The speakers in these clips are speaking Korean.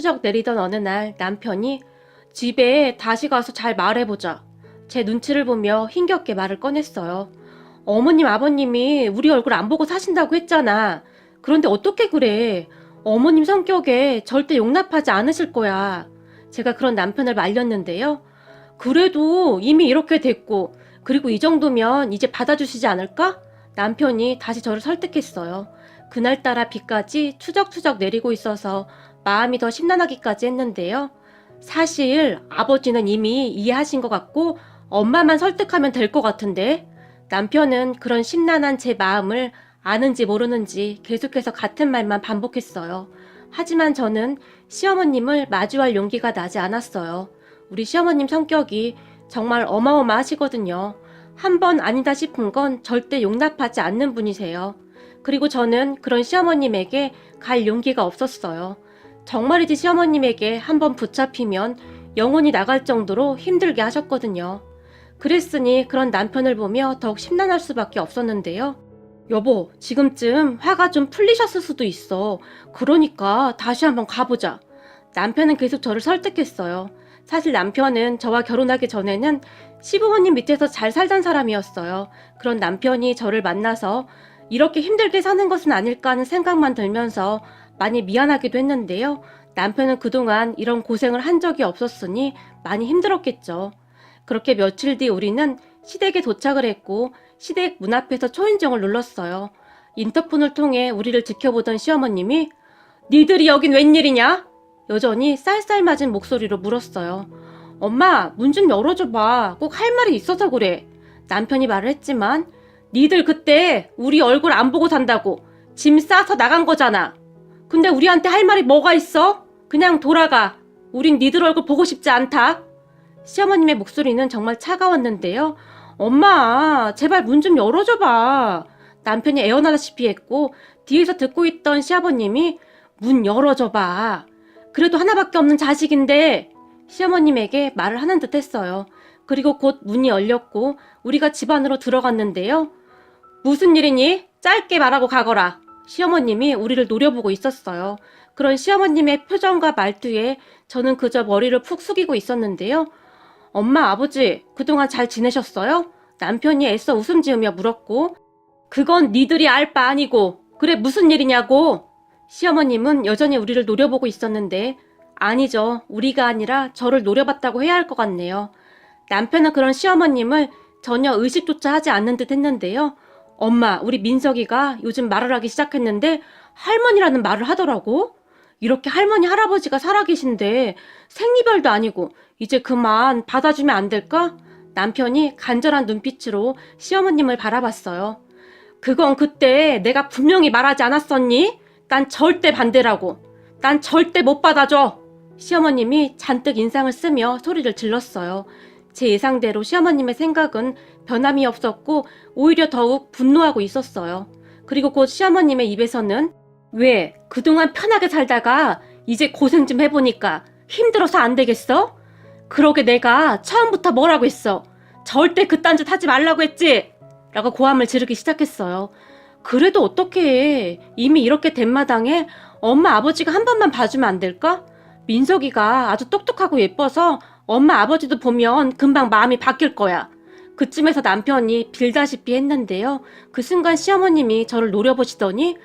추적 내리던 어느 날 남편이 집에 다시 가서 잘 말해보자. 제 눈치를 보며 힘겹게 말을 꺼냈어요. 어머님, 아버님이 우리 얼굴 안 보고 사신다고 했잖아. 그런데 어떻게 그래? 어머님 성격에 절대 용납하지 않으실 거야. 제가 그런 남편을 말렸는데요. 그래도 이미 이렇게 됐고, 그리고 이 정도면 이제 받아주시지 않을까? 남편이 다시 저를 설득했어요. 그날따라 비까지 추적추적 내리고 있어서 마음이 더 심란하기까지 했는데요. 사실 아버지는 이미 이해하신 것 같고 엄마만 설득하면 될 것 같은데 남편은 그런 심란한 제 마음을 아는지 모르는지 계속해서 같은 말만 반복했어요. 하지만 저는 시어머님을 마주할 용기가 나지 않았어요. 우리 시어머님 성격이 정말 어마어마하시거든요. 한 번 아니다 싶은 건 절대 용납하지 않는 분이세요. 그리고 저는 그런 시어머님에게 갈 용기가 없었어요. 정말이지 시어머님에게 한번 붙잡히면 영혼이 나갈 정도로 힘들게 하셨거든요. 그랬으니 그런 남편을 보며 더욱 심란할 수밖에 없었는데요. 여보, 지금쯤 화가 좀 풀리셨을 수도 있어. 그러니까 다시 한번 가보자. 남편은 계속 저를 설득했어요. 사실 남편은 저와 결혼하기 전에는 시부모님 밑에서 잘 살던 사람이었어요. 그런 남편이 저를 만나서 이렇게 힘들게 사는 것은 아닐까 하는 생각만 들면서 많이 미안하기도 했는데요. 남편은 그동안 이런 고생을 한 적이 없었으니 많이 힘들었겠죠. 그렇게 며칠 뒤 우리는 시댁에 도착을 했고 시댁 문 앞에서 초인종을 눌렀어요. 인터폰을 통해 우리를 지켜보던 시어머님이 니들이 여긴 웬일이냐? 여전히 쌀쌀맞은 목소리로 물었어요. 엄마, 문 좀 열어줘봐. 꼭 할 말이 있어서 그래. 남편이 말을 했지만 니들 그때 우리 얼굴 안 보고 산다고 짐 싸서 나간 거잖아. 근데 우리한테 할 말이 뭐가 있어? 그냥 돌아가. 우린 니들 얼굴 보고 싶지 않다. 시어머님의 목소리는 정말 차가웠는데요. 엄마, 제발 문 좀 열어줘봐. 남편이 애원하다시피 했고 뒤에서 듣고 있던 시아버님이 문 열어줘봐. 그래도 하나밖에 없는 자식인데 시어머님에게 말을 하는 듯 했어요. 그리고 곧 문이 열렸고 우리가 집 안으로 들어갔는데요. 무슨 일이니? 짧게 말하고 가거라. 시어머님이 우리를 노려보고 있었어요. 그런 시어머님의 표정과 말투에 저는 그저 머리를 푹 숙이고 있었는데요. 엄마, 아버지, 그동안 잘 지내셨어요? 남편이 애써 웃음 지으며 물었고 그건 니들이 알 바 아니고 그래 무슨 일이냐고. 시어머님은 여전히 우리를 노려보고 있었는데 아니죠. 우리가 아니라 저를 노려봤다고 해야 할 것 같네요. 남편은 그런 시어머님을 전혀 의식조차 하지 않는 듯 했는데요. 엄마, 우리 민석이가 요즘 말을 하기 시작했는데 할머니라는 말을 하더라고. 이렇게 할머니, 할아버지가 살아계신데 생리별도 아니고 이제 그만 받아주면 안 될까? 남편이 간절한 눈빛으로 시어머님을 바라봤어요. 그건 그때 내가 분명히 말하지 않았었니? 난 절대 반대라고. 난 절대 못 받아줘. 시어머님이 잔뜩 인상을 쓰며 소리를 질렀어요. 제 예상대로 시어머님의 생각은 변함이 없었고 오히려 더욱 분노하고 있었어요. 그리고 곧 시어머님의 입에서는 왜 그동안 편하게 살다가 이제 고생 좀 해보니까 힘들어서 안 되겠어? 그러게 내가 처음부터 뭐라고 했어? 절대 그딴 짓 하지 말라고 했지? 라고 고함을 지르기 시작했어요. 그래도 어떡해. 이미 이렇게 된 마당에 엄마 아버지가 한 번만 봐주면 안 될까? 민석이가 아주 똑똑하고 예뻐서 엄마 아버지도 보면 금방 마음이 바뀔 거야. 그쯤에서 남편이 빌다시피 했는데요. 그 순간 시어머님이 저를 노려보시더니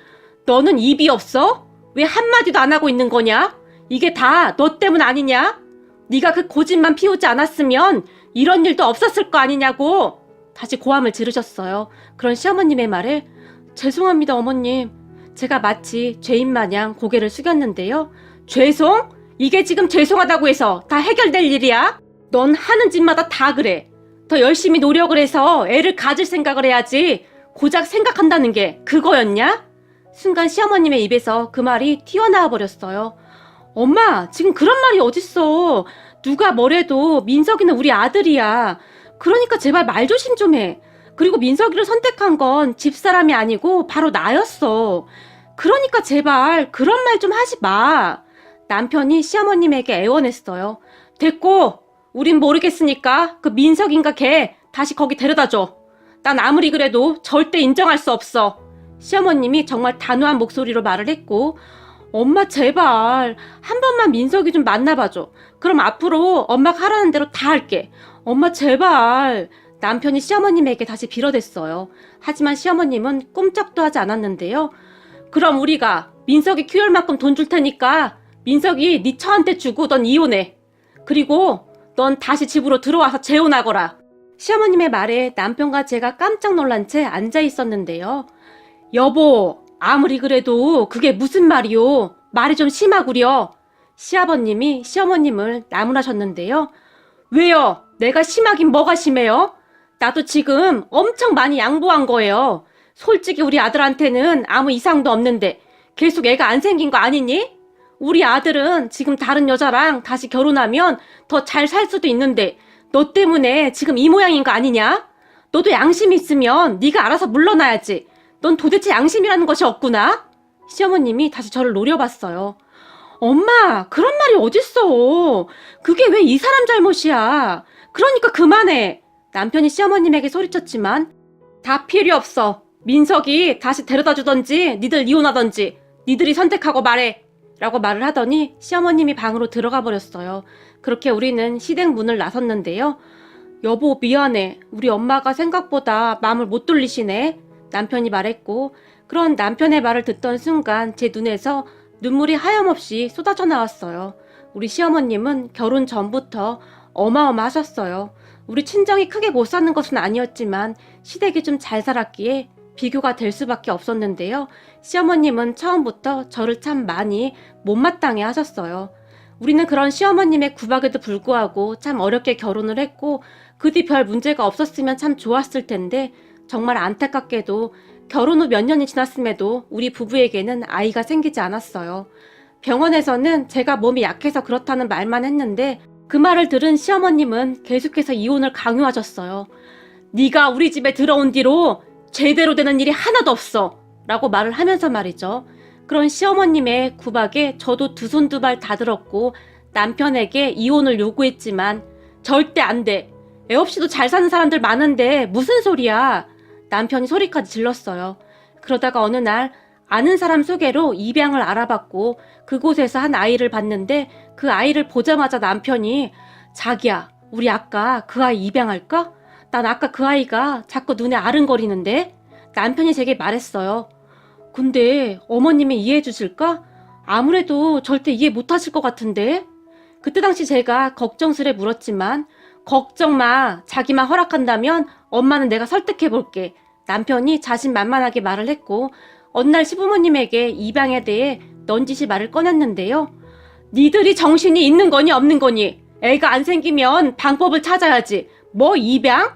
너는 입이 없어? 왜 한마디도 안 하고 있는 거냐? 이게 다 너 때문 아니냐? 네가 그 고집만 피우지 않았으면 이런 일도 없었을 거 아니냐고. 다시 고함을 지르셨어요. 그런 시어머님의 말에 죄송합니다 어머님. 제가 마치 죄인 마냥 고개를 숙였는데요. 죄송? 이게 지금 죄송하다고 해서 다 해결될 일이야? 넌 하는 짓마다 다 그래. 더 열심히 노력을 해서 애를 가질 생각을 해야지. 고작 생각한다는 게 그거였냐? 순간 시어머님의 입에서 그 말이 튀어나와 버렸어요. 엄마, 지금 그런 말이 어딨어. 누가 뭐래도 민석이는 우리 아들이야. 그러니까 제발 말 조심 좀 해. 그리고 민석이를 선택한 건 집사람이 아니고 바로 나였어. 그러니까 제발 그런 말 좀 하지 마. 남편이 시어머님에게 애원했어요. 됐고, 우린 모르겠으니까 그 민석인가 걔 다시 거기 데려다줘. 난 아무리 그래도 절대 인정할 수 없어. 시어머님이 정말 단호한 목소리로 말을 했고 엄마 제발 한 번만 민석이 좀 만나봐줘. 그럼 앞으로 엄마가 하라는 대로 다 할게. 엄마 제발. 남편이 시어머님에게 다시 빌어댔어요. 하지만 시어머님은 꼼짝도 하지 않았는데요. 그럼 우리가 민석이 키울만큼 돈 줄 테니까 민석이 네 처한테 주고 넌 이혼해. 그리고 넌 다시 집으로 들어와서 재혼하거라. 시어머님의 말에 남편과 제가 깜짝 놀란 채 앉아 있었는데요. 여보, 아무리 그래도 그게 무슨 말이오? 말이 좀 심하구려. 시아버님이 시어머님을 나무라셨는데요. 왜요? 내가 심하긴 뭐가 심해요? 나도 지금 엄청 많이 양보한 거예요. 솔직히 우리 아들한테는 아무 이상도 없는데 계속 애가 안 생긴 거 아니니? 우리 아들은 지금 다른 여자랑 다시 결혼하면 더 잘 살 수도 있는데 너 때문에 지금 이 모양인 거 아니냐? 너도 양심 있으면 네가 알아서 물러나야지. 넌 도대체 양심이라는 것이 없구나? 시어머님이 다시 저를 노려봤어요. 엄마, 그런 말이 어딨어. 그게 왜 이 사람 잘못이야. 그러니까 그만해. 남편이 시어머님에게 소리쳤지만 다 필요 없어. 민석이 다시 데려다 주던지 니들 이혼하던지 니들이 선택하고 말해. 라고 말을 하더니 시어머님이 방으로 들어가 버렸어요. 그렇게 우리는 시댁 문을 나섰는데요. 여보 미안해. 우리 엄마가 생각보다 마음을 못 돌리시네. 남편이 말했고 그런 남편의 말을 듣던 순간 제 눈에서 눈물이 하염없이 쏟아져 나왔어요. 우리 시어머님은 결혼 전부터 어마어마하셨어요. 우리 친정이 크게 못 사는 것은 아니었지만 시댁이 좀 잘 살았기에 비교가 될 수밖에 없었는데요. 시어머님은 처음부터 저를 참 많이 못마땅해 하셨어요. 우리는 그런 시어머님의 구박에도 불구하고 참 어렵게 결혼을 했고 그 뒤 별 문제가 없었으면 참 좋았을 텐데 정말 안타깝게도 결혼 후 몇 년이 지났음에도 우리 부부에게는 아이가 생기지 않았어요. 병원에서는 제가 몸이 약해서 그렇다는 말만 했는데 그 말을 들은 시어머님은 계속해서 이혼을 강요하셨어요. 네가 우리 집에 들어온 뒤로 제대로 되는 일이 하나도 없어 라고 말을 하면서 말이죠. 그런 시어머님의 구박에 저도 두 손 두 발 다 들었고 남편에게 이혼을 요구했지만 절대 안 돼. 애 없이도 잘 사는 사람들 많은데 무슨 소리야. 남편이 소리까지 질렀어요. 그러다가 어느 날 아는 사람 소개로 입양을 알아봤고 그곳에서 한 아이를 봤는데 그 아이를 보자마자 남편이 자기야 우리 아까 그 아이 입양할까? 난 아까 그 아이가 자꾸 눈에 아른거리는데? 남편이 제게 말했어요. 근데 어머님이 이해해 주실까? 아무래도 절대 이해 못하실 것 같은데? 그때 당시 제가 걱정스레 물었지만 걱정 마. 자기만 허락한다면 엄마는 내가 설득해 볼게. 남편이 자신만만하게 말을 했고 어느 날 시부모님에게 입양에 대해 넌지시 말을 꺼냈는데요. 니들이 정신이 있는 거니 없는 거니? 애가 안 생기면 방법을 찾아야지. 뭐 입양?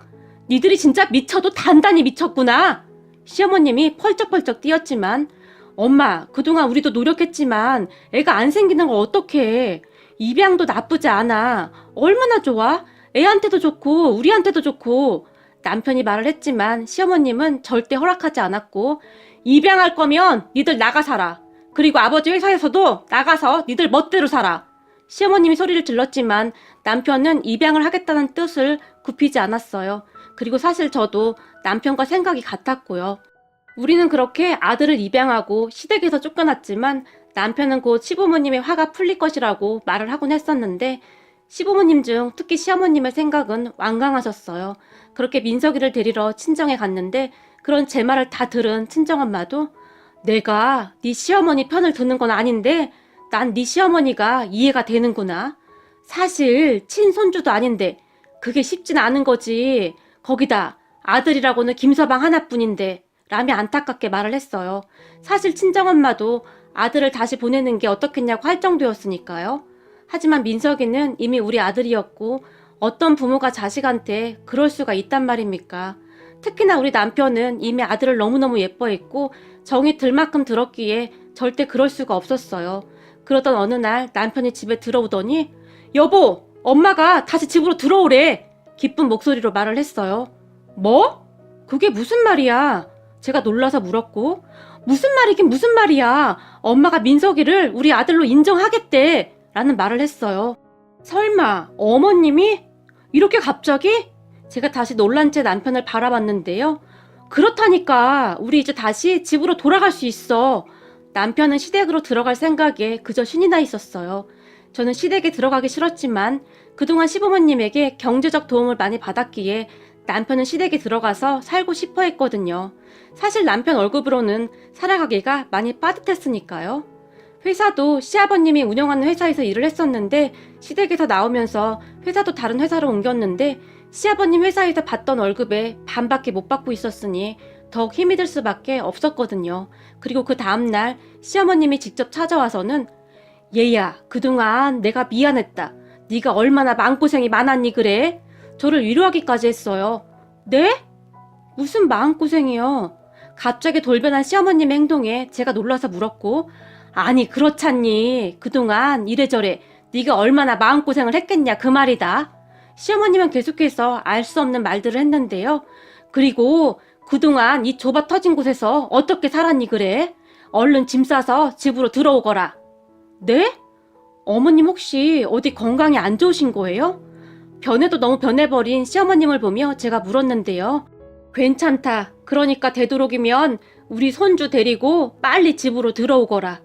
니들이 진짜 미쳐도 단단히 미쳤구나. 시어머님이 펄쩍펄쩍 뛰었지만 엄마 그동안 우리도 노력했지만 애가 안 생기는 걸 어떡해. 입양도 나쁘지 않아. 얼마나 좋아? 애한테도 좋고 우리한테도 좋고. 남편이 말을 했지만 시어머님은 절대 허락하지 않았고 입양할 거면 니들 나가 살아. 그리고 아버지 회사에서도 나가서 니들 멋대로 살아. 시어머님이 소리를 질렀지만 남편은 입양을 하겠다는 뜻을 굽히지 않았어요. 그리고 사실 저도 남편과 생각이 같았고요. 우리는 그렇게 아들을 입양하고 시댁에서 쫓겨났지만 남편은 곧 시부모님의 화가 풀릴 것이라고 말을 하곤 했었는데 시부모님 중 특히 시어머님의 생각은 완강하셨어요. 그렇게 민석이를 데리러 친정에 갔는데 그런 제 말을 다 들은 친정엄마도 내가 네 시어머니 편을 드는 건 아닌데 난 네 시어머니가 이해가 되는구나. 사실 친손주도 아닌데 그게 쉽진 않은 거지. 거기다 아들이라고는 김서방 하나뿐인데 라며 안타깝게 말을 했어요. 사실 친정엄마도 아들을 다시 보내는 게 어떻겠냐고 할 정도였으니까요. 하지만 민석이는 이미 우리 아들이었고 어떤 부모가 자식한테 그럴 수가 있단 말입니까? 특히나 우리 남편은 이미 아들을 너무너무 예뻐했고 정이 들 만큼 들었기에 절대 그럴 수가 없었어요. 그러던 어느 날 남편이 집에 들어오더니 여보, 엄마가 다시 집으로 들어오래. 기쁜 목소리로 말을 했어요. 뭐? 그게 무슨 말이야? 제가 놀라서 물었고 무슨 말이긴 무슨 말이야. 엄마가 민석이를 우리 아들로 인정하겠대. 라는 말을 했어요. 설마 어머님이? 이렇게 갑자기? 제가 다시 놀란 채 남편을 바라봤는데요. 그렇다니까 우리 이제 다시 집으로 돌아갈 수 있어. 남편은 시댁으로 들어갈 생각에 그저 신이 나 있었어요. 저는 시댁에 들어가기 싫었지만 그동안 시부모님에게 경제적 도움을 많이 받았기에 남편은 시댁에 들어가서 살고 싶어 했거든요. 사실 남편 월급으로는 살아가기가 많이 빠듯했으니까요. 회사도 시아버님이 운영하는 회사에서 일을 했었는데 시댁에서 나오면서 회사도 다른 회사로 옮겼는데 시아버님 회사에서 받던 월급의 반밖에 못 받고 있었으니 더욱 힘이 들 수밖에 없었거든요. 그리고 그 다음날 시어머님이 직접 찾아와서는 얘야, 그동안 내가 미안했다. 네가 얼마나 마음고생이 많았니 그래? 저를 위로하기까지 했어요. 네? 무슨 마음고생이요? 갑자기 돌변한 시어머님의 행동에 제가 놀라서 물었고 아니 그렇잖니. 그동안 이래저래 네가 얼마나 마음고생을 했겠냐 그 말이다. 시어머님은 계속해서 알 수 없는 말들을 했는데요. 그리고 그동안 이 좁아 터진 곳에서 어떻게 살았니 그래? 얼른 짐 싸서 집으로 들어오거라. 네? 어머님 혹시 어디 건강이 안 좋으신 거예요? 변해도 너무 변해버린 시어머님을 보며 제가 물었는데요. 괜찮다. 그러니까 되도록이면 우리 손주 데리고 빨리 집으로 들어오거라.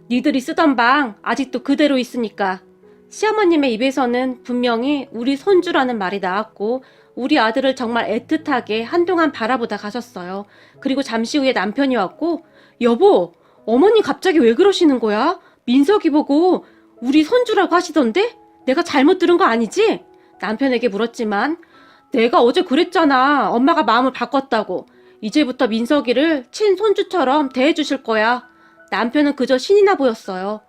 니들이 쓰던 방 아직도 그대로 있으니까. 시어머님의 입에서는 분명히 우리 손주라는 말이 나왔고 우리 아들을 정말 애틋하게 한동안 바라보다 가셨어요. 그리고 잠시 후에 남편이 왔고 여보, 어머니 갑자기 왜 그러시는 거야? 민석이 보고 우리 손주라고 하시던데? 내가 잘못 들은 거 아니지? 남편에게 물었지만 내가 어제 그랬잖아. 엄마가 마음을 바꿨다고. 이제부터 민석이를 친손주처럼 대해주실 거야. 남편은 그저 신이 나 보였어요.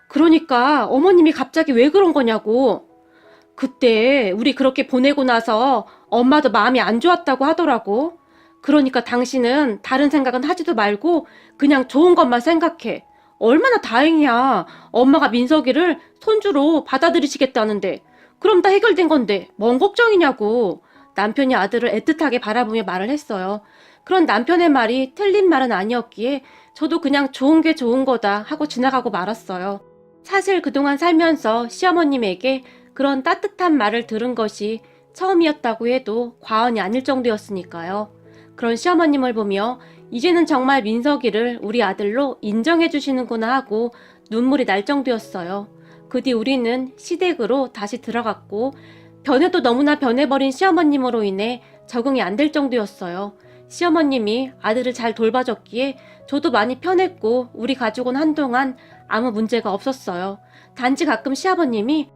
그러니까 어머님이 갑자기 왜 그런 거냐고. 그때 우리 그렇게 보내고 나서 엄마도 마음이 안 좋았다고 하더라고. 그러니까 당신은 다른 생각은 하지도 말고 그냥 좋은 것만 생각해. 얼마나 다행이야. 엄마가 민석이를 손주로 받아들이시겠다는데. 그럼 다 해결된 건데 뭔 걱정이냐고. 남편이 아들을 애틋하게 바라보며 말을 했어요. 그런 남편의 말이 틀린 말은 아니었기에 저도 그냥 좋은 게 좋은 거다 하고 지나가고 말았어요. 사실 그동안 살면서 시어머님에게 그런 따뜻한 말을 들은 것이 처음이었다고 해도 과언이 아닐 정도였으니까요. 그런 시어머님을 보며 이제는 정말 민석이를 우리 아들로 인정해 주시는구나 하고 눈물이 날 정도였어요. 그 뒤 우리는 시댁으로 다시 들어갔고 변해도 너무나 변해버린 시어머님으로 인해 적응이 안 될 정도였어요. 시어머님이 아들을 잘 돌봐줬기에 저도 많이 편했고 우리 가족은 한동안 아무 문제가 없었어요. 단지 가끔 시아버님이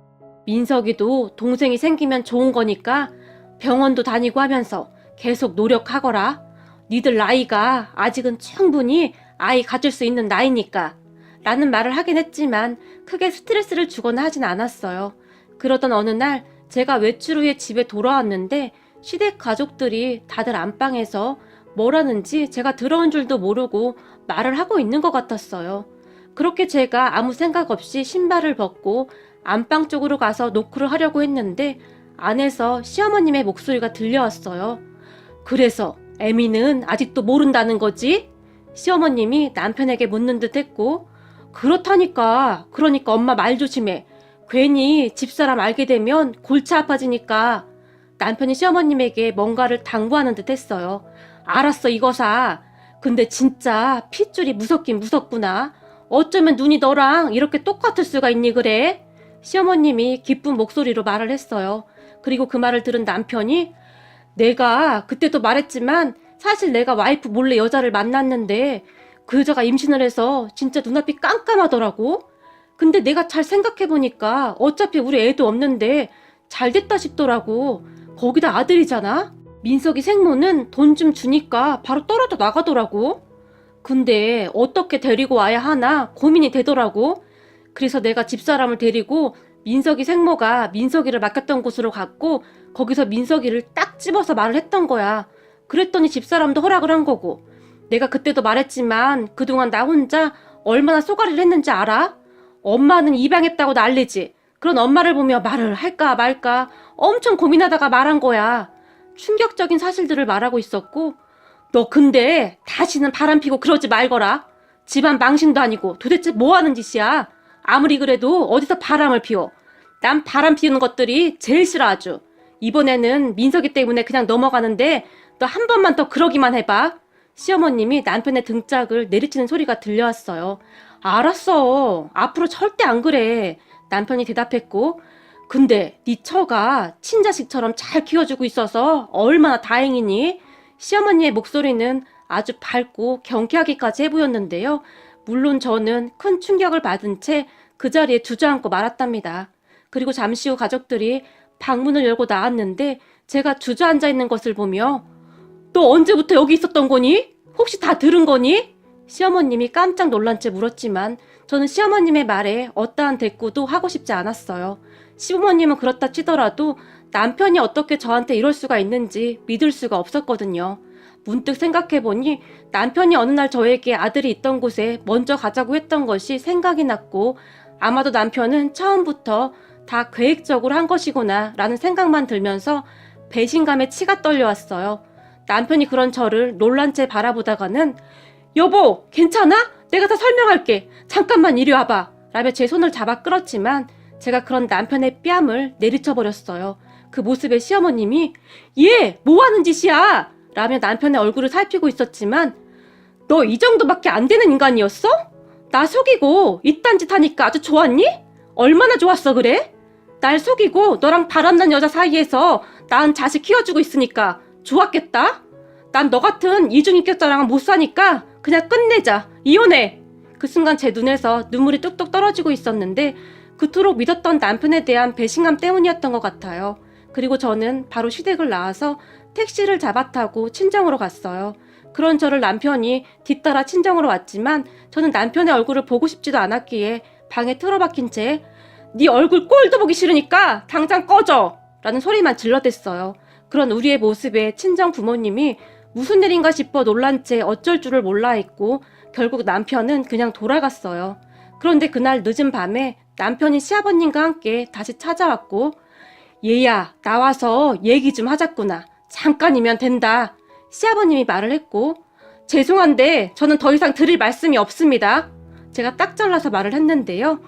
민석이도 동생이 생기면 좋은 거니까 병원도 다니고 하면서 계속 노력하거라. 니들 나이가 아직은 충분히 아이 가질 수 있는 나이니까 라는 말을 하긴 했지만 크게 스트레스를 주거나 하진 않았어요. 그러던 어느 날 제가 외출 후에 집에 돌아왔는데 시댁 가족들이 다들 안방에서 뭘 하는지 제가 들어온 줄도 모르고 말을 하고 있는 것 같았어요. 그렇게 제가 아무 생각 없이 신발을 벗고 안방 쪽으로 가서 노크를 하려고 했는데 안에서 시어머님의 목소리가 들려왔어요. 그래서 애미는 아직도 모른다는 거지? 시어머님이 남편에게 묻는 듯 했고 그렇다니까. 그러니까 엄마 말 조심해. 괜히 집사람 알게 되면 골치 아파지니까. 남편이 시어머님에게 뭔가를 당부하는 듯 했어요. 알았어 이거사. 근데 진짜 핏줄이 무섭긴 무섭구나. 어쩌면 눈이 너랑 이렇게 똑같을 수가 있니 그래? 시어머님이 기쁜 목소리로 말을 했어요. 그리고 그 말을 들은 남편이 내가 그때도 말했지만 사실 내가 와이프 몰래 여자를 만났는데 그 여자가 임신을 해서 진짜 눈앞이 깜깜하더라고. 근데 내가 잘 생각해보니까 어차피 우리 애도 없는데 잘 됐다 싶더라고. 거기다 아들이잖아. 민석이 생모는 돈 좀 주니까 바로 떨어져 나가더라고. 근데 어떻게 데리고 와야 하나 고민이 되더라고. 그래서 내가 집사람을 데리고 민석이 생모가 민석이를 맡겼던 곳으로 갔고 거기서 민석이를 딱 집어서 말을 했던 거야. 그랬더니 집사람도 허락을 한 거고. 내가 그때도 말했지만 그동안 나 혼자 얼마나 쏘가리를 했는지 알아? 엄마는 입양했다고 난리지. 그런 엄마를 보며 말을 할까 말까 엄청 고민하다가 말한 거야. 충격적인 사실들을 말하고 있었고 너 근데 다시는 바람 피고 그러지 말거라. 집안 망신도 아니고 도대체 뭐 하는 짓이야. 아무리 그래도 어디서 바람을 피워. 난 바람 피우는 것들이 제일 싫어 아주. 이번에는 민석이 때문에 그냥 넘어가는데 너 한 번만 더 그러기만 해봐. 시어머님이 남편의 등짝을 내리치는 소리가 들려왔어요. 알았어. 앞으로 절대 안 그래. 남편이 대답했고, 근데 네 처가 친자식처럼 잘 키워주고 있어서 얼마나 다행이니? 시어머니의 목소리는 아주 밝고 경쾌하기까지 해 보였는데요. 물론 저는 큰 충격을 받은 채 그 자리에 주저앉고 말았답니다. 그리고 잠시 후 가족들이 방문을 열고 나왔는데 제가 주저앉아 있는 것을 보며 너 언제부터 여기 있었던 거니? 혹시 다 들은 거니? 시어머님이 깜짝 놀란 채 물었지만 저는 시어머님의 말에 어떠한 대꾸도 하고 싶지 않았어요. 시부모님은 그렇다 치더라도 남편이 어떻게 저한테 이럴 수가 있는지 믿을 수가 없었거든요. 문득 생각해보니 남편이 어느 날 저에게 아들이 있던 곳에 먼저 가자고 했던 것이 생각이 났고 아마도 남편은 처음부터 다 계획적으로 한 것이구나 라는 생각만 들면서 배신감에 치가 떨려왔어요. 남편이 그런 저를 놀란 채 바라보다가는 여보 괜찮아? 내가 다 설명할게. 잠깐만 이리 와봐 라며 제 손을 잡아 끌었지만 제가 그런 남편의 뺨을 내리쳐버렸어요. 그 모습에 시어머님이 얘 뭐하는 짓이야? 라며 남편의 얼굴을 살피고 있었지만 너 이 정도밖에 안 되는 인간이었어? 나 속이고 이딴 짓 하니까 아주 좋았니? 얼마나 좋았어 그래? 날 속이고 너랑 바람난 여자 사이에서 낳은 자식 키워주고 있으니까 좋았겠다? 난 너 같은 이중인격자랑은 못 사니까 그냥 끝내자. 이혼해. 그 순간 제 눈에서 눈물이 뚝뚝 떨어지고 있었는데 그토록 믿었던 남편에 대한 배신감 때문이었던 것 같아요. 그리고 저는 바로 시댁을 나와서 택시를 잡아 타고 친정으로 갔어요. 그런 저를 남편이 뒤따라 친정으로 왔지만 저는 남편의 얼굴을 보고 싶지도 않았기에 방에 틀어박힌 채 네 얼굴 꼴도 보기 싫으니까 당장 꺼져! 라는 소리만 질러댔어요. 그런 우리의 모습에 친정 부모님이 무슨 일인가 싶어 놀란 채 어쩔 줄을 몰라 했고 결국 남편은 그냥 돌아갔어요. 그런데 그날 늦은 밤에 남편이 시아버님과 함께 다시 찾아왔고 얘야 나와서 얘기 좀 하자꾸나. 잠깐이면 된다. 시아버님이 말을 했고 죄송한데 저는 더 이상 드릴 말씀이 없습니다. 제가 딱 잘라서 말을 했는데요.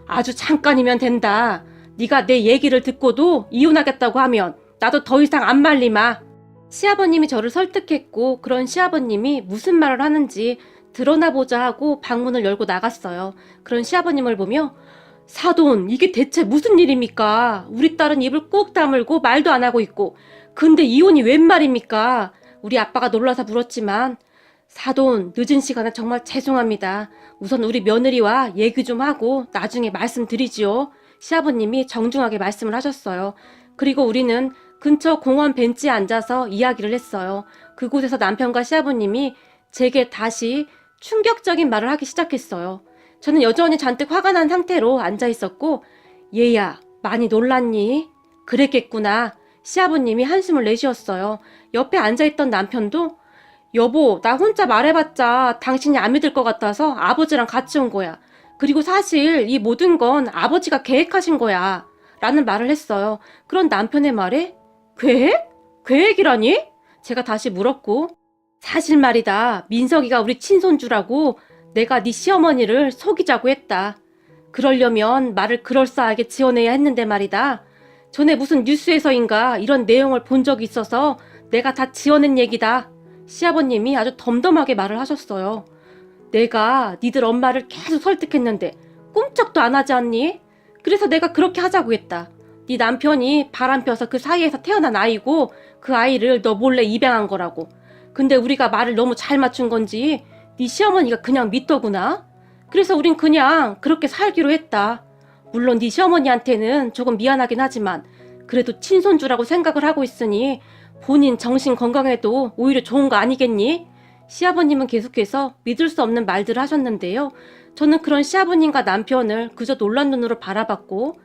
아주 잠깐이면 된다. 네가 내 얘기를 듣고도 이혼하겠다고 하면 나도 더 이상 안 말리마. 시아버님이 저를 설득했고 그런 시아버님이 무슨 말을 하는지 드러나 보자 하고 방문을 열고 나갔어요. 그런 시아버님을 보며 사돈 이게 대체 무슨 일입니까? 우리 딸은 입을 꾹 다물고 말도 안 하고 있고 근데 이혼이 웬 말입니까? 우리 아빠가 놀라서 물었지만 사돈 늦은 시간에 정말 죄송합니다. 우선 우리 며느리와 얘기 좀 하고 나중에 말씀드리지요. 시아버님이 정중하게 말씀을 하셨어요. 그리고 우리는 근처 공원 벤치에 앉아서 이야기를 했어요. 그곳에서 남편과 시아버님이 제게 다시 충격적인 말을 하기 시작했어요. 저는 여전히 잔뜩 화가 난 상태로 앉아 있었고 얘야 많이 놀랐니? 그랬겠구나. 시아버님이 한숨을 내쉬었어요. 옆에 앉아있던 남편도 여보 나 혼자 말해봤자 당신이 안 믿을 것 같아서 아버지랑 같이 온 거야. 그리고 사실 이 모든 건 아버지가 계획하신 거야. 라는 말을 했어요. 그런 남편의 말에 계획? 계획이라니? 제가 다시 물었고 사실 말이다. 민석이가 우리 친손주라고 내가 네 시어머니를 속이자고 했다. 그러려면 말을 그럴싸하게 지어내야 했는데 말이다. 전에 무슨 뉴스에서인가 이런 내용을 본 적이 있어서 내가 다 지어낸 얘기다. 시아버님이 아주 덤덤하게 말을 하셨어요. 내가 니들 엄마를 계속 설득했는데 꿈쩍도 안 하지 않니? 그래서 내가 그렇게 하자고 했다. 네 남편이 바람 펴서 그 사이에서 태어난 아이고 그 아이를 너 몰래 입양한 거라고. 근데 우리가 말을 너무 잘 맞춘 건지 네 시어머니가 그냥 믿더구나. 그래서 우린 그냥 그렇게 살기로 했다. 물론 네 시어머니한테는 조금 미안하긴 하지만 그래도 친손주라고 생각을 하고 있으니 본인 정신 건강에도 오히려 좋은 거 아니겠니? 시아버님은 계속해서 믿을 수 없는 말들을 하셨는데요. 저는 그런 시아버님과 남편을 그저 놀란 눈으로 바라봤고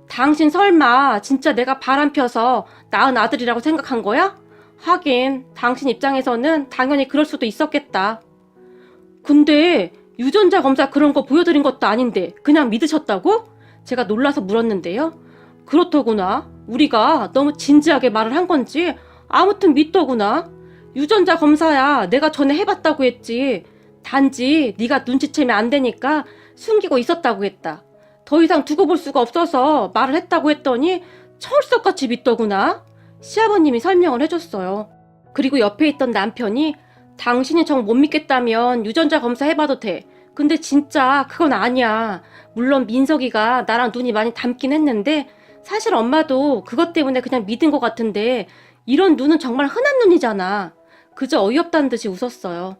당신 설마 진짜 내가 바람 펴서 낳은 아들이라고 생각한 거야? 하긴 당신 입장에서는 당연히 그럴 수도 있었겠다. 근데 유전자 검사 그런 거 보여드린 것도 아닌데 그냥 믿으셨다고? 제가 놀라서 물었는데요. 그렇더구나. 우리가 너무 진지하게 말을 한 건지 아무튼 믿더구나. 유전자 검사야 내가 전에 해봤다고 했지. 단지 네가 눈치채면 안 되니까 숨기고 있었다고 했다. 더 이상 두고 볼 수가 없어서 말을 했다고 했더니 철석같이 믿더구나. 시아버님이 설명을 해줬어요. 그리고 옆에 있던 남편이 당신이 정 못 믿겠다면 유전자 검사 해봐도 돼. 근데 진짜 그건 아니야. 물론 민석이가 나랑 눈이 많이 닮긴 했는데 사실 엄마도 그것 때문에 그냥 믿은 것 같은데 이런 눈은 정말 흔한 눈이잖아. 그저 어이없다는 듯이 웃었어요.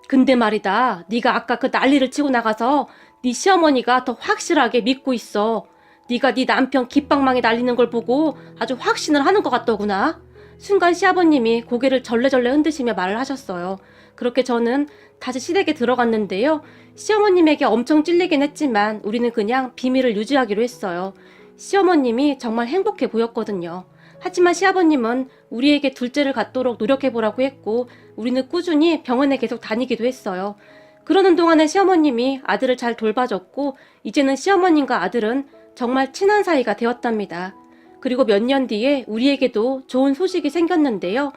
근데 말이다. 네가 아까 그 난리를 치고 나가서 네 시어머니가 더 확실하게 믿고 있어. 네가 네 남편 깃방망이 날리는 걸 보고 아주 확신을 하는 것 같더구나. 순간 시아버님이 고개를 절레절레 흔드시며 말을 하셨어요. 그렇게 저는 다시 시댁에 들어갔는데요. 시어머님에게 엄청 찔리긴 했지만 우리는 그냥 비밀을 유지하기로 했어요. 시어머님이 정말 행복해 보였거든요. 하지만 시아버님은 우리에게 둘째를 갖도록 노력해보라고 했고 우리는 꾸준히 병원에 계속 다니기도 했어요. 그러는 동안에 시어머님이 아들을 잘 돌봐줬고 이제는 시어머님과 아들은 정말 친한 사이가 되었답니다. 그리고 몇 년 뒤에 우리에게도 좋은 소식이 생겼는데요.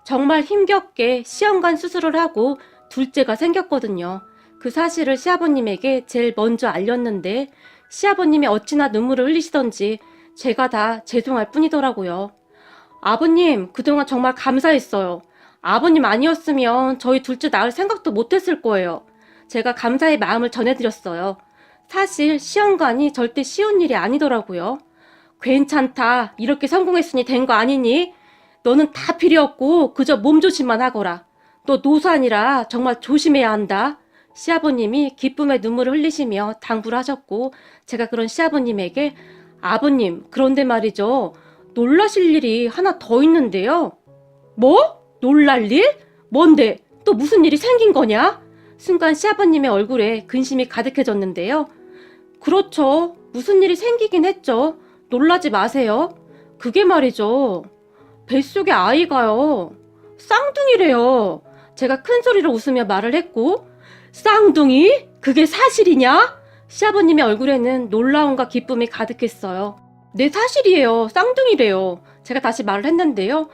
정말 힘겹게 시험관 수술을 하고 둘째가 생겼거든요. 그 사실을 시아버님에게 제일 먼저 알렸는데 시아버님이 어찌나 눈물을 흘리시던지 제가 다 죄송할 뿐이더라고요. 아버님, 그동안 정말 감사했어요. 아버님 아니었으면 저희 둘째 낳을 생각도 못했을 거예요. 제가 감사의 마음을 전해드렸어요. 사실 시험관이 절대 쉬운 일이 아니더라고요. 괜찮다. 이렇게 성공했으니 된 거 아니니? 너는 다 필요 없고 그저 몸조심만 하거라. 너 노산이라 정말 조심해야 한다. 시아버님이 기쁨의 눈물을 흘리시며 당부를 하셨고 제가 그런 시아버님에게 아버님, 그런데 말이죠. 놀라실 일이 하나 더 있는데요. 뭐? 놀랄 일? 뭔데? 또 무슨 일이 생긴 거냐? 순간 시아버님의 얼굴에 근심이 가득해졌는데요. 그렇죠. 무슨 일이 생기긴 했죠. 놀라지 마세요. 그게 말이죠. 뱃속에 아이가요. 쌍둥이래요. 제가 큰 소리로 웃으며 말을 했고 쌍둥이? 그게 사실이냐? 시아버님의 얼굴에는 놀라움과 기쁨이 가득했어요. 네, 사실이에요. 쌍둥이래요. 제가 다시 말을 했는데요.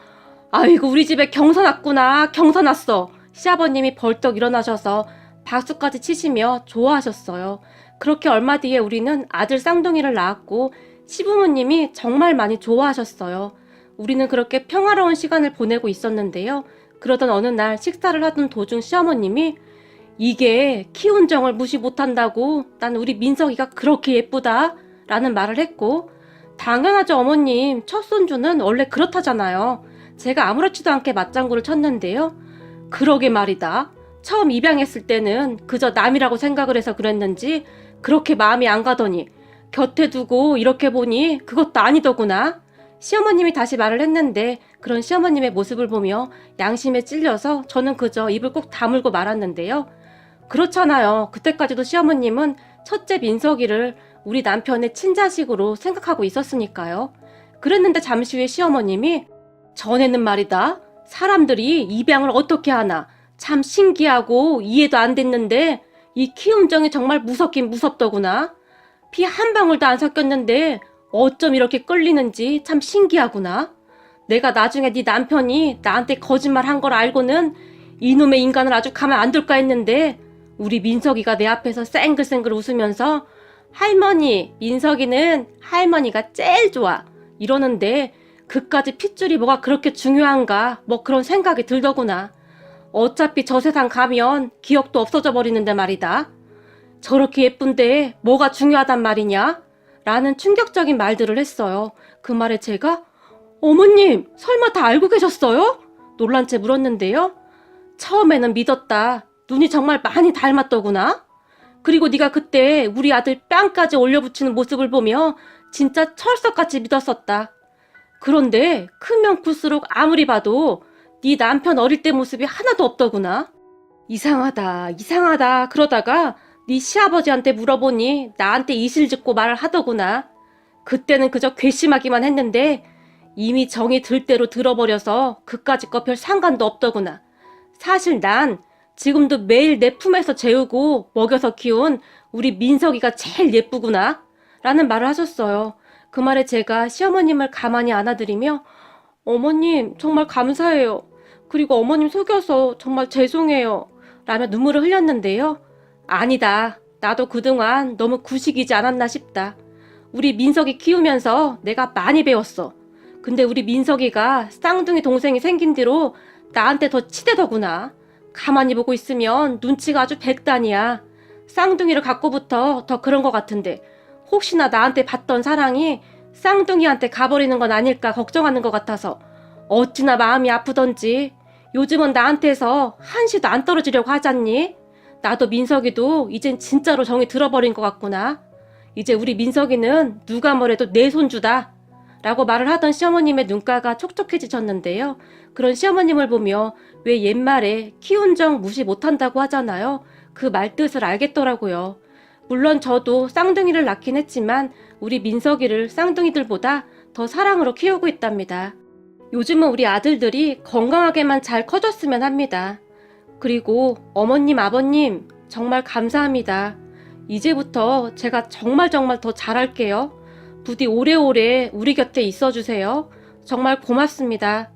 아이고 우리 집에 경사 났구나. 경사 났어. 시아버님이 벌떡 일어나셔서 박수까지 치시며 좋아하셨어요. 그렇게 얼마 뒤에 우리는 아들 쌍둥이를 낳았고 시부모님이 정말 많이 좋아하셨어요. 우리는 그렇게 평화로운 시간을 보내고 있었는데요. 그러던 어느 날 식사를 하던 도중 시어머님이 이게 키운 정을 무시 못한다고 난 우리 민석이가 그렇게 예쁘다 라는 말을 했고 당연하죠 어머님. 첫 손주는 원래 그렇다잖아요. 제가 아무렇지도 않게 맞장구를 쳤는데요. 그러게 말이다. 처음 입양했을 때는 그저 남이라고 생각을 해서 그랬는지 그렇게 마음이 안 가더니 곁에 두고 이렇게 보니 그것도 아니더구나. 시어머님이 다시 말을 했는데 그런 시어머님의 모습을 보며 양심에 찔려서 저는 그저 입을 꼭 다물고 말았는데요. 그렇잖아요. 그때까지도 시어머님은 첫째 민석이를 우리 남편의 친자식으로 생각하고 있었으니까요. 그랬는데 잠시 후에 시어머님이 전에는 말이다. 사람들이 입양을 어떻게 하나 참 신기하고 이해도 안 됐는데 이 키움정이 정말 무섭긴 무섭더구나. 피 한 방울도 안 섞였는데 어쩜 이렇게 끌리는지 참 신기하구나. 내가 나중에 네 남편이 나한테 거짓말 한 걸 알고는 이놈의 인간을 아주 가만 안 둘까 했는데 우리 민석이가 내 앞에서 쌩글쌩글 웃으면서 할머니, 민석이는 할머니가 제일 좋아 이러는데 그까지 핏줄이 뭐가 그렇게 중요한가 뭐 그런 생각이 들더구나. 어차피 저 세상 가면 기억도 없어져 버리는데 말이다. 저렇게 예쁜데 뭐가 중요하단 말이냐? 라는 충격적인 말들을 했어요. 그 말에 제가 어머님 설마 다 알고 계셨어요? 놀란 채 물었는데요. 처음에는 믿었다. 눈이 정말 많이 닮았더구나. 그리고 네가 그때 우리 아들 뺨까지 올려붙이는 모습을 보며 진짜 철석같이 믿었었다. 그런데 크면 클수록 아무리 봐도 네 남편 어릴 때 모습이 하나도 없더구나. 이상하다 그러다가 네 시아버지한테 물어보니 나한테 이실직고 말을 하더구나. 그때는 그저 괘씸하기만 했는데 이미 정이 들 대로 들어버려서 그까짓 거 별 상관도 없더구나. 사실 난 지금도 매일 내 품에서 재우고 먹여서 키운 우리 민석이가 제일 예쁘구나 라는 말을 하셨어요. 그 말에 제가 시어머님을 가만히 안아드리며 어머님 정말 감사해요. 그리고 어머님 속여서 정말 죄송해요 라며 눈물을 흘렸는데요. 아니다. 나도 그동안 너무 구식이지 않았나 싶다. 우리 민석이 키우면서 내가 많이 배웠어. 근데 우리 민석이가 쌍둥이 동생이 생긴 뒤로 나한테 더 치대더구나. 가만히 보고 있으면 눈치가 아주 백단이야. 쌍둥이를 갖고부터 더 그런 것 같은데 혹시나 나한테 받던 사랑이 쌍둥이한테 가버리는 건 아닐까 걱정하는 것 같아서 어찌나 마음이 아프던지 요즘은 나한테서 한시도 안 떨어지려고 하잖니? 나도 민석이도 이젠 진짜로 정이 들어버린 것 같구나. 이제 우리 민석이는 누가 뭐래도 내 손주다 라고 말을 하던 시어머님의 눈가가 촉촉해지셨는데요. 그런 시어머님을 보며 왜 옛말에 키운 정 무시 못한다고 하잖아요. 그 말뜻을 알겠더라고요. 물론 저도 쌍둥이를 낳긴 했지만 우리 민석이를 쌍둥이들보다 더 사랑으로 키우고 있답니다. 요즘은 우리 아들들이 건강하게만 잘 커졌으면 합니다. 그리고 어머님, 아버님 정말 감사합니다. 이제부터 제가 정말 더 잘할게요. 부디 오래오래 우리 곁에 있어주세요. 정말 고맙습니다.